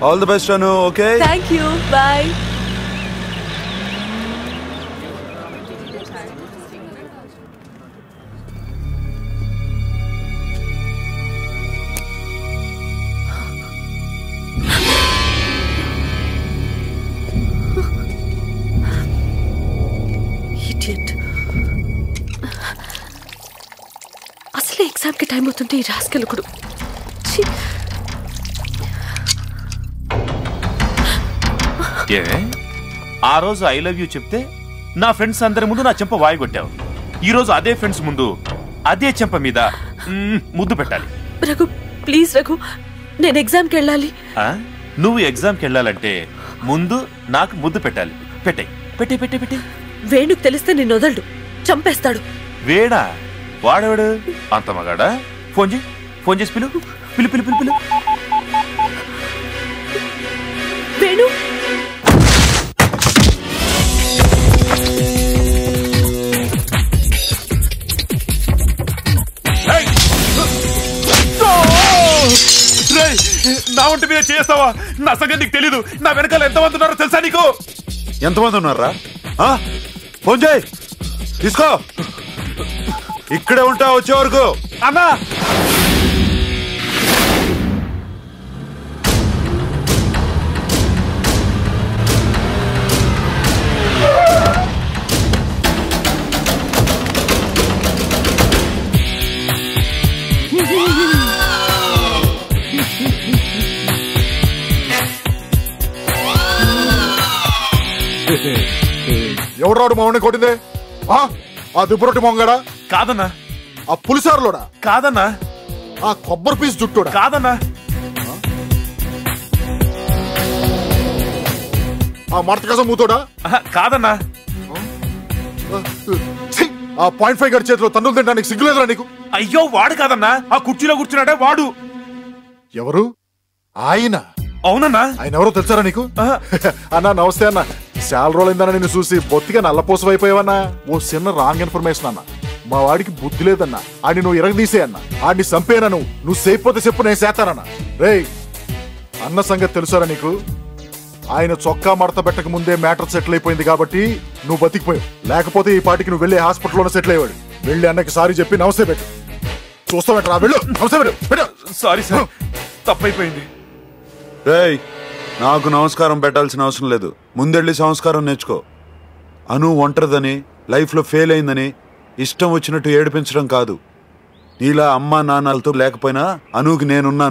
All the best Anu. Okay, thank you, by. అసలే exam కి time అవుతుంటే ఈ రాసుకెళ్ళకుడు. ఆ రోజు ఐ లవ్ యూ చెప్తే నా ఫ్రెండ్స్ అందరి ముందు నా చెంప వాయిగొట్టావు. ఈ రోజు అదే ఫ్రెండ్స్ ముందు అదే చెంప మీద ముద్దు పెట్టాలి. రఘు ప్లీజ్ రఘు, నేను ఎగ్జామ్ కి వెళ్ళాలి. నువ్వు ఎగ్జామ్ కి వెళ్ళాలంటే ముందు నాకు ముద్దు పెట్టాలి. పెట్టే పెట్టే పెట్టే పెట్టే. వేణుకు తెలిస్తే నిన్ను వదలడు, చంపేస్తాడు. వేడా? వాడేవాడు అంత మగాడా? ఫోన్ చేసి పిలు పిలు పిలు పిలు పిలు. వేణు నా ఒంటి మీద చేస్తావా? నా సంగతి నీకు తెలీదు. నా వెనకాల ఎంతమంది ఉన్నారో తెలుసా నీకు? ఎంతమంది ఉన్నారా? ఫోన్ చేయి, తీసుకో. ఇక్కడే ఉంటా వచ్చే వరకు. అన్నా ఎవడు రాడు మామూలు కొట్టిందే? ఆ దుబ్బరొట్టి మొంగడా? కాదన్నా. ఆ పులిసారులోడా? కాదన్నా. ఆ కొబ్బరి పీస్ జుట్టుడా? కాదన్నా. ఆ మడత కసం మూతోడా? కాదన్నా. ఆ .5 గడి చేతిలో తన్నులు తినడానికి సిగ్గులేదురా నీకు? అయ్యో వాడు కాదన్నా, ఆ కుర్చీలో కూర్చున్నాడే వాడు. ఎవరు? ఆయన? అవునన్నా. ఆయన ఎవరో తెలుసారా నీకు? అన్నా నమస్తే అన్న. చాలా రోజులైందన్న నిన్ను చూసి బొత్తిగా నల్లపోసం అయిపోయావన్నా. ఓ చిన్న రాంగ్ ఇన్ఫర్మేషన్ అన్న. మా వాడికి బుద్ధి లేదన్నా. ఆడిని నువ్వు ఇరగదీసే అన్న. ఆడిని చంపేనా? నువ్వు సేపోతే చెప్పు, నేను చేస్తానన్నా. రేయ్ అన్న సంగతి తెలుసారా నీకు? ఆయన చొక్కా మడత పెట్టక ముందే మ్యాటర్ సెటిల్ అయిపోయింది కాబట్టి నువ్వు బతికిపోయావు. లేకపోతే ఈ పాటికి నువ్వు వెళ్ళి హాస్పిటల్లోనే సెటిల్ అయ్యాడు. వెళ్ళి అన్నకి సారీ చెప్పి నమస్తే పెట్టు. చూస్తావు వెళ్ళు, నమస్తే పెట్టు. సారీ సార్, తప్పైపోయింది. రేయ్ నాకు నమస్కారం పెట్టాల్సిన అవసరం లేదు. ముందెళ్ళి సంస్కారం నేర్చుకో. అను ఒంటరిదని, లైఫ్లో ఫెయిల్ అయిందని ఇష్టం వచ్చినట్టు ఏడిపించడం కాదు. నీలా అమ్మా నాన్నలతో లేకపోయినా అనుకి నేనున్నా.